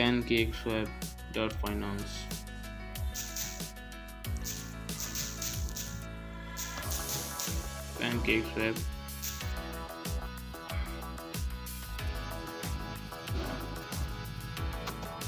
pancakeswap.finance۔ pancakeswap